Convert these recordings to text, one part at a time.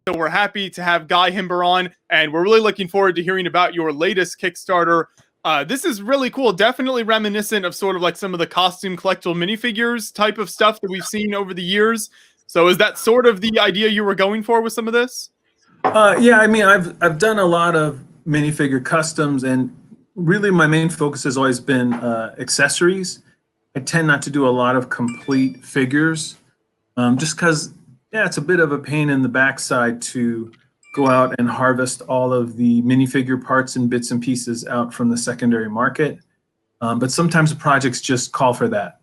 So we're happy to have Guy Himber on, and we're really looking forward to hearing about your latest Kickstarter. This is really cool, definitely reminiscent of sort of like some of the costume collectible minifigures type of stuff that we've seen over the years. So is that sort of the idea you were going for with some of this? Yeah, I mean, I've done a lot of minifigure customs, and really my main focus has always been accessories. I tend not to do a lot of complete figures, just because, yeah, it's a bit of a pain in the backside to go out and harvest all of the minifigure parts and bits and pieces out from the secondary market. But sometimes the projects just call for that.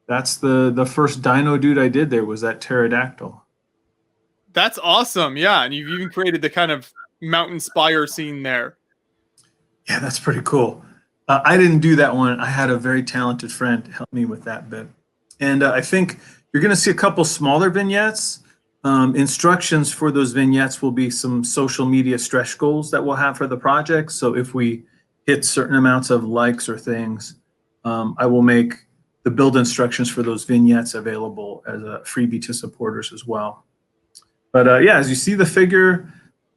That's the first Dino-Dude I did there was that pterodactyl. That's awesome. Yeah, and you've even created the kind of mountain spire scene there. Yeah, that's pretty cool. I didn't do that one. I had a very talented friend help me with that bit. And I think you're going to see a couple smaller vignettes. Instructions for those vignettes will be some social media stretch goals that we'll have for the project. So if we hit certain amounts of likes or things, I will make the build instructions for those vignettes available as a freebie to supporters as well. But yeah, as you see the figure,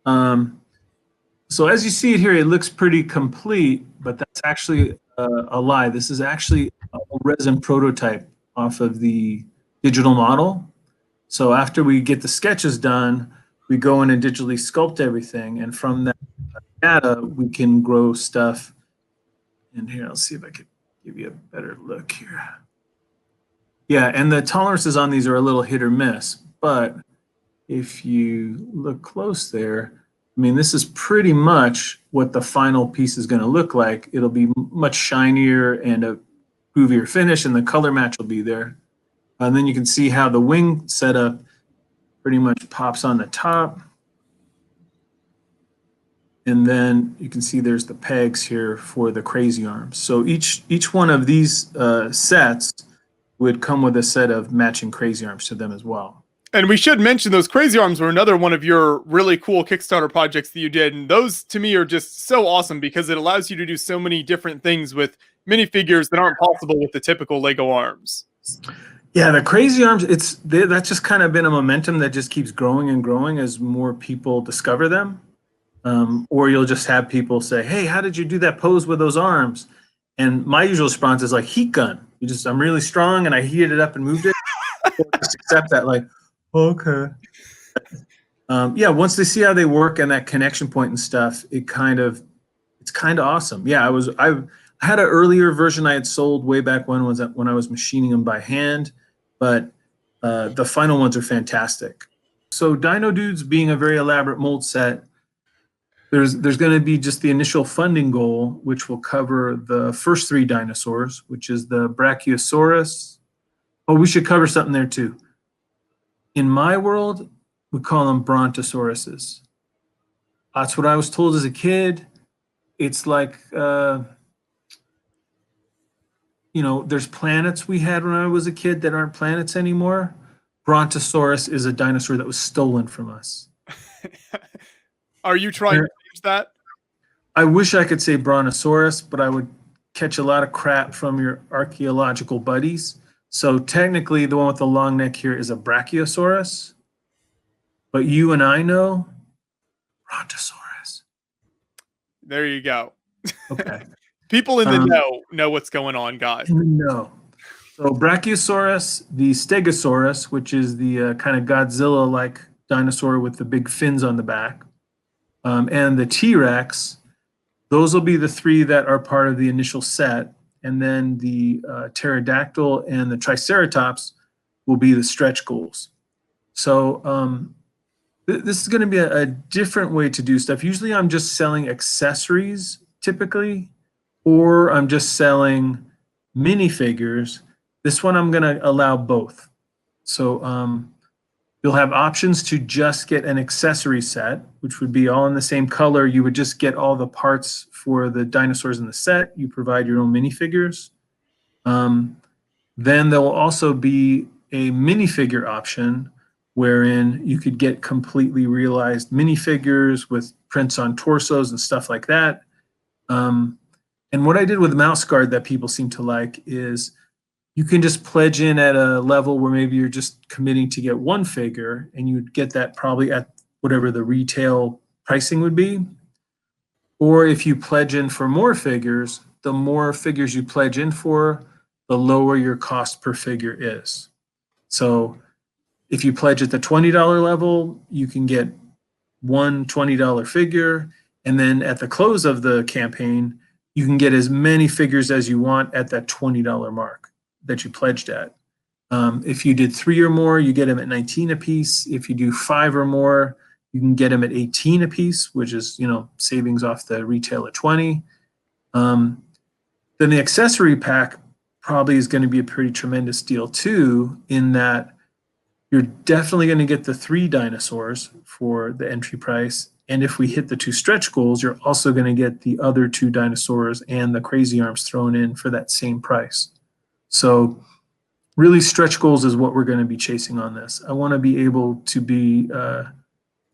so as you see it here, it looks pretty complete, but that's actually a lie. This is actually a resin prototype off of the digital model. So after we get the sketches done, we go in and digitally sculpt everything. And from that data, we can grow stuff. And here, I'll see if I could give you a better look here. Yeah, and the tolerances on these are a little hit or miss. But if you look close there, I mean, this is pretty much what the final piece is going to look like. It'll be much shinier and a groovier finish, and the color match will be there. And then you can see how the wing setup pretty much pops on the top. And then you can see there's the pegs here for the crazy arms. So each one of these sets would come with a set of matching crazy arms to them as well. And we should mention those crazy arms were another one of your really cool Kickstarter projects that you did. And those to me are just so awesome because it allows you to do so many different things with minifigures that aren't possible with the typical Lego arms. Yeah, the crazy arms, that's just kind of been a momentum that just keeps growing and growing as more people discover them. Or you'll just have people say, hey, how did you do that pose with those arms? And my usual response is like heat gun. I'm really strong and I heated it up and moved it. Just accept that, like, okay. Yeah, once they see how they work and that connection point and stuff, it's kind of awesome. Yeah, I had an earlier version I had sold way back when I was machining them by hand, but the final ones are fantastic. So Dino-Dudes being a very elaborate mold set, there's going to be just the initial funding goal, which will cover the first 3 dinosaurs, which is the Brachiosaurus. Oh, we should cover something there too. In my world, we call them brontosauruses. That's what I was told as a kid. It's like, you know, there's planets we had when I was a kid that aren't planets anymore. Brontosaurus is a dinosaur that was stolen from us. Are you trying to change that? I wish I could say Brontosaurus, but I would catch a lot of crap from your archaeological buddies. So technically, the one with the long neck here is a Brachiosaurus, but you and I know Brontosaurus. There you go. Okay. People in the know what's going on, guys. No. So Brachiosaurus, the Stegosaurus, which is the kind of Godzilla-like dinosaur with the big fins on the back, and the T-Rex, those will be the 3 that are part of the initial set. And then the pterodactyl and the triceratops will be the stretch goals. So this is going to be a different way to do stuff. Usually I'm just selling accessories typically, or I'm just selling minifigures. This one I'm going to allow both. So you'll have options to just get an accessory set, which would be all in the same color. You would just get all the parts for the dinosaurs in the set. You provide your own minifigures. Then there will also be a minifigure option wherein you could get completely realized minifigures with prints on torsos and stuff like that. And what I did with Mouse Guard that people seem to like is you can just pledge in at a level where maybe you're just committing to get 1 figure, and you'd get that probably at whatever the retail pricing would be. Or if you pledge in for more figures, the more figures you pledge in for, the lower your cost per figure is. So if you pledge at the $20 level, you can get one $20 figure. And then at the close of the campaign, you can get as many figures as you want at that $20 mark that you pledged at. If you did 3 or more, you get them at 19 a piece. If you do 5 or more, you can get them at 18 a piece, which is, savings off the retail at 20. Then the accessory pack probably is going to be a pretty tremendous deal too, in that you're definitely going to get the 3 dinosaurs for the entry price. And if we hit the 2 stretch goals, you're also going to get the other 2 dinosaurs and the crazy arms thrown in for that same price. So really, stretch goals is what we're going to be chasing on this. I want to be able to be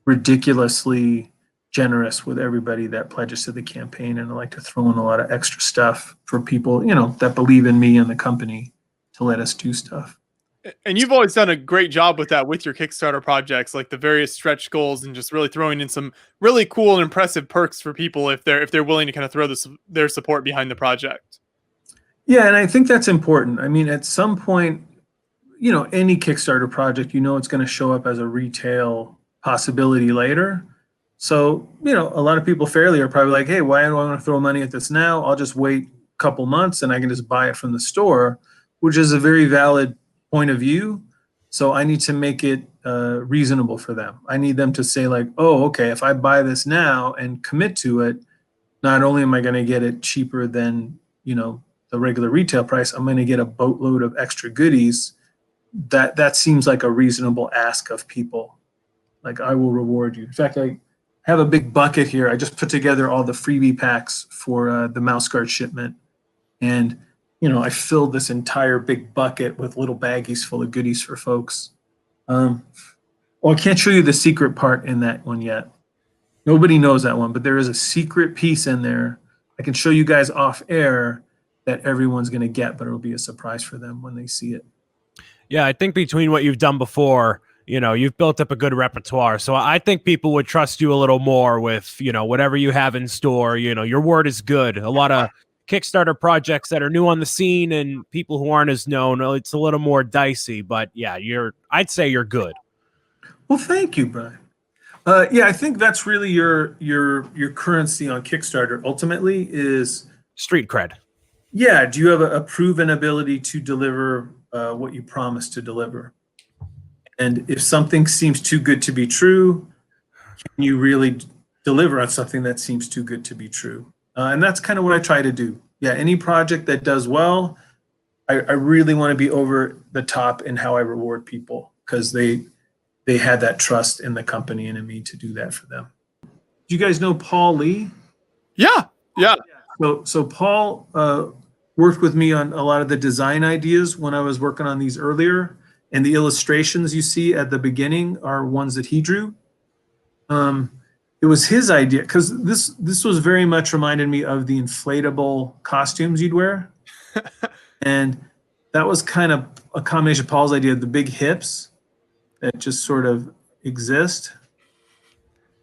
ridiculously generous with everybody that pledges to the campaign, and I like to throw in a lot of extra stuff for people, that believe in me and the company to let us do stuff. And you've always done a great job with that with your Kickstarter projects, like the various stretch goals and just really throwing in some really cool and impressive perks for people if they're willing to kind of throw their support behind the project. Yeah, and I think that's important. I mean, at some point, any Kickstarter project, it's going to show up as a retail possibility later. So, a lot of people fairly are probably like, hey, why do I want to throw money at this now? I'll just wait a couple months and I can just buy it from the store, which is a very valid point of view. So I need to make it reasonable for them. I need them to say like, oh, okay, if I buy this now and commit to it, not only am I going to get it cheaper than, the regular retail price, I'm going to get a boatload of extra goodies. That seems like a reasonable ask of people. Like, I will reward you. In fact, I have a big bucket here. I just put together all the freebie packs for the mouse guard shipment. And, I filled this entire big bucket with little baggies full of goodies for folks. Well, I can't show you the secret part in that one yet. Nobody knows that one, but there is a secret piece in there. I can show you guys off air that everyone's going to get, but it'll be a surprise for them when they see it. Yeah, I think between what you've done before, you've built up a good repertoire. So I think people would trust you a little more with, whatever you have in store. Your word is good. A lot of Kickstarter projects that are new on the scene and people who aren't as known, it's a little more dicey. But yeah, I'd say you're good. Well, thank you, Brian. Yeah, I think that's really your currency on Kickstarter ultimately is street cred. Yeah. Do you have a proven ability to deliver what you promised to deliver? And if something seems too good to be true, can you really deliver on something that seems too good to be true? And that's kind of what I try to do. Yeah, any project that does well, I really want to be over the top in how I reward people because they had that trust in the company and in me to do that for them. Do you guys know Paul Lee? Yeah. So Paul worked with me on a lot of the design ideas when I was working on these earlier, and the illustrations you see at the beginning are ones that he drew. It was his idea because this was very much reminded me of the inflatable costumes you'd wear, and that was kind of a combination of Paul's idea of the big hips that just sort of exist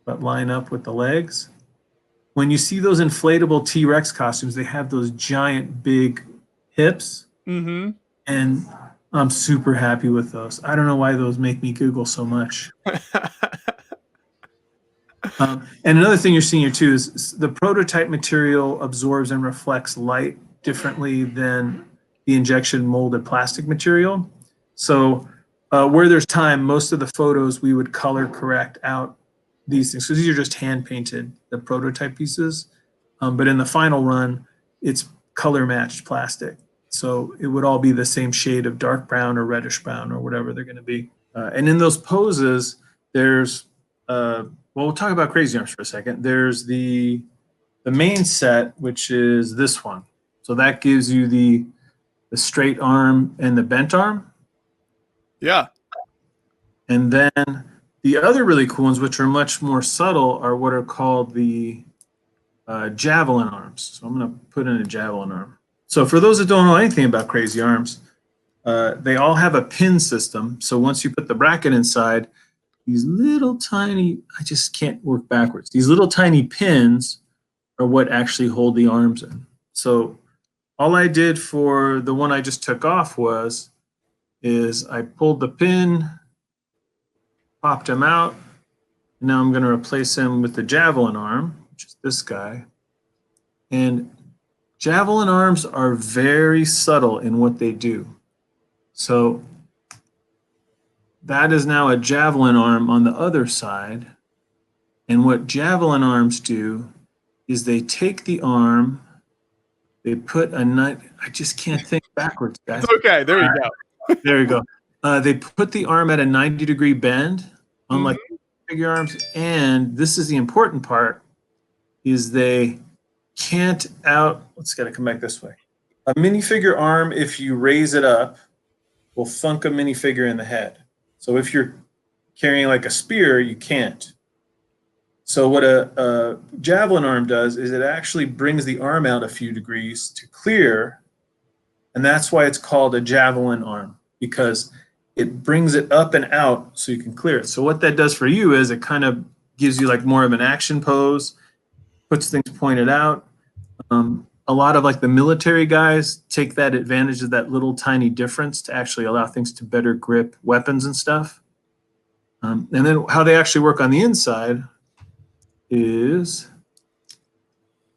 but line up with the legs. When you see those inflatable T-Rex costumes, they have those giant big hips. Mm-hmm. And I'm super happy with those. I don't know why those make me giggle so much. And another thing you're seeing here too is the prototype material absorbs and reflects light differently than the injection molded plastic material. So where there's time, most of the photos we would color correct out these things. So these are just hand painted, the prototype pieces. But in the final run, it's color matched plastic. So it would all be the same shade of dark brown or reddish brown or whatever they're going to be. And in those poses, there's, well, we'll talk about Crazy Arms for a second. There's the main set, which is this one. So that gives you the straight arm and the bent arm. Yeah. And then the other really cool ones, which are much more subtle, are what are called the Javelin arms. So I'm going to put in a Javelin arm. So for those that don't know anything about Crazy Arms, they all have a pin system. So once you put the bracket inside, these little tiny, I just can't work backwards. These little tiny pins are what actually hold the arms in. So all I did for the one I just took off is I pulled the pin, popped him out. And now I'm going to replace him with the Javelin arm, which is this guy. And Javelin arms are very subtle in what they do. So that is now a Javelin arm on the other side. And what Javelin arms do is they take the arm, they put a nut. I just can't think backwards, guys. It's okay. There you go. There you go. They put the arm at a 90-degree bend, unlike figure arms. And this is the important part, is they can't let's gotta come back this way. A minifigure arm, if you raise it up, will thunk a minifigure in the head. So if you're carrying like a spear, you can't. So what a Javelin arm does is it actually brings the arm out a few degrees to clear, and that's why it's called a Javelin arm, because it brings it up and out so you can clear it. So what that does for you is it kind of gives you like more of an action pose, puts things pointed out. A lot of like the military guys take that advantage of that little tiny difference to actually allow things to better grip weapons and stuff. And then how they actually work on the inside is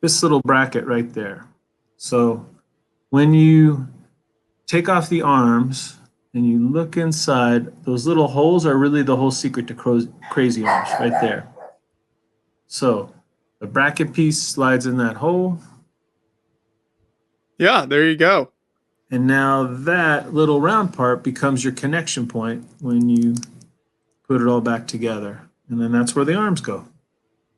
this little bracket right there. So when you take off the arms and you look inside, those little holes are really the whole secret to Crazy Arms right there. So the bracket piece slides in that hole. Yeah, there you go. And now that little round part becomes your connection point when you put it all back together. And then that's where the arms go.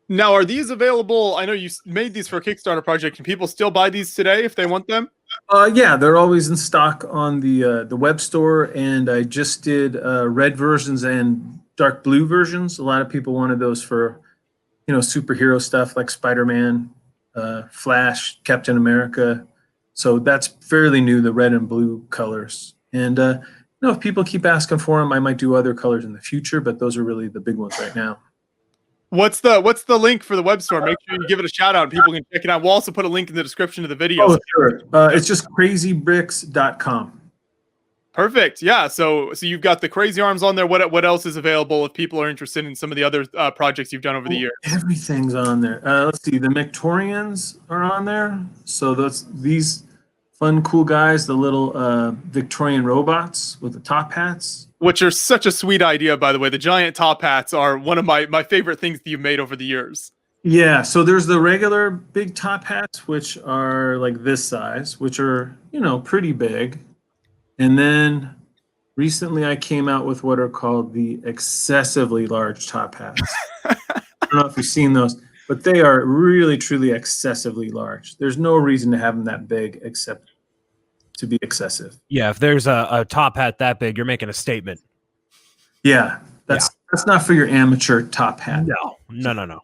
Now, are these available? I know you made these for a Kickstarter project. Can people still buy these today if they want them? Yeah, they're always in stock on the web store. And I just did red versions and dark blue versions. A lot of people wanted those for, superhero stuff like Spider-Man, Flash, Captain America. So that's fairly new, the red and blue colors. And if people keep asking for them, I might do other colors in the future, but those are really the big ones right now. What's the link for the web store? Make sure you give it a shout out and people can check it out. We'll also put a link in the description of the video. Oh, sure. It's just crazybricks.com. Perfect. Yeah. So you've got the Crazy Arms on there. What else is available if people are interested in some of the other projects you've done over the years? Everything's on there. Let's see. The Victorians are on there. So these fun, cool guys, the little Victorian robots with the top hats. Which are such a sweet idea, by the way. The giant top hats are one of my favorite things that you've made over the years. Yeah. So there's the regular big top hats, which are like this size, which are, pretty big. And then recently I came out with what are called the excessively large top hats. I don't know if you've seen those, but they are really, truly excessively large. There's no reason to have them that big except to be excessive. Yeah, if there's a top hat that big, you're making a statement. Yeah, that's not for your amateur top hat. No.